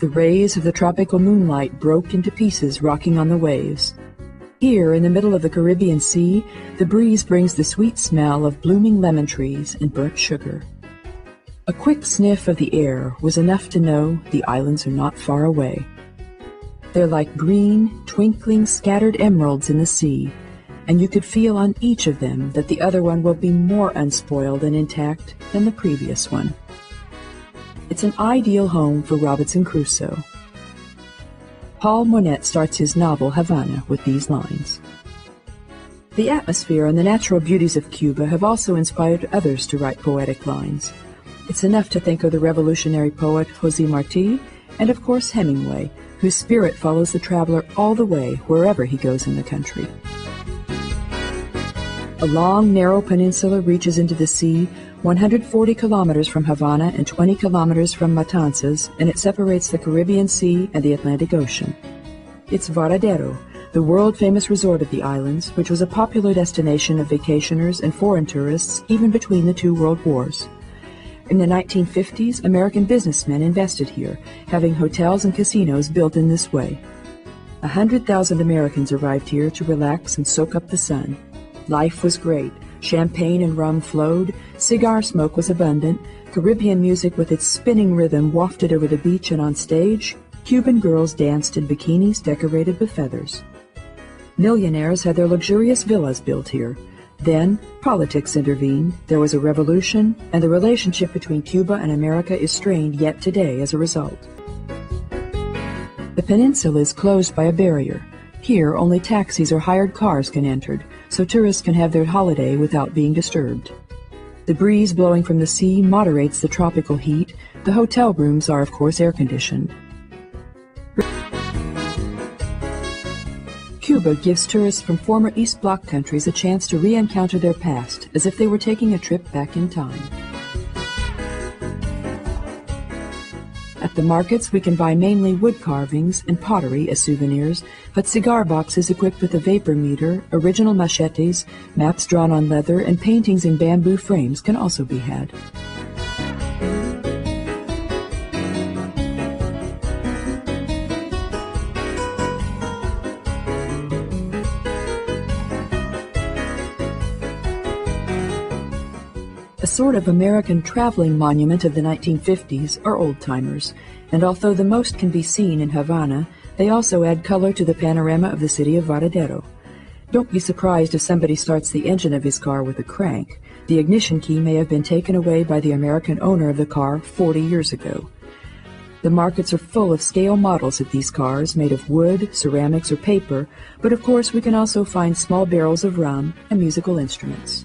The rays of the tropical moonlight broke into pieces, rocking on the waves. Here, in the middle of the Caribbean Sea, the breeze brings the sweet smell of blooming lemon trees and burnt sugar. A quick sniff of the air was enough to know the islands are not far away. They're like green, twinkling, scattered emeralds in the sea, and you could feel on each of them that the other one will be more unspoiled and intact than the previous one. It's an ideal home for Robinson Crusoe. Paul Monet starts his novel Havana with these lines. The atmosphere and the natural beauties of Cuba have also inspired others to write poetic lines. It's enough to think of the revolutionary poet José Martí and, of course, Hemingway, whose spirit follows the traveler all the way wherever he goes in the country. A long, narrow peninsula reaches into the sea 140 kilometers from Havana and 20 kilometers from Matanzas, and it separates the Caribbean Sea and the Atlantic Ocean. It's Varadero, the world-famous resort of the islands, which was a popular destination of vacationers and foreign tourists even between the two world wars. In the 1950s, American businessmen invested here, having hotels and casinos built in this way. 100,000 Americans arrived here to relax and soak up the sun. Life was great. Champagne and rum flowed, cigar smoke was abundant, Caribbean music with its spinning rhythm wafted over the beach, and on stage, Cuban girls danced in bikinis decorated with feathers. Millionaires had their luxurious villas built here. Then, politics intervened, there was a revolution, and the relationship between Cuba and America is strained yet today as a result. The peninsula is closed by a barrier. Here, only taxis or hired cars can enter, so tourists can have their holiday without being disturbed. The breeze blowing from the sea moderates the tropical heat. The hotel rooms are, of course, air-conditioned. Cuba gives tourists from former East Bloc countries a chance to re-encounter their past, as if they were taking a trip back in time. At the markets, we can buy mainly wood carvings and pottery as souvenirs, but cigar boxes equipped with a vapor meter, original machetes, maps drawn on leather, and paintings in bamboo frames can also be had. A sort of American traveling monument of the 1950s are old-timers, and although the most can be seen in Havana, they also add color to the panorama of the city of Varadero. Don't be surprised if somebody starts the engine of his car with a crank. The ignition key may have been taken away by the American owner of the car 40 years ago. The markets are full of scale models of these cars made of wood, ceramics, or paper, but of course we can also find small barrels of rum and musical instruments.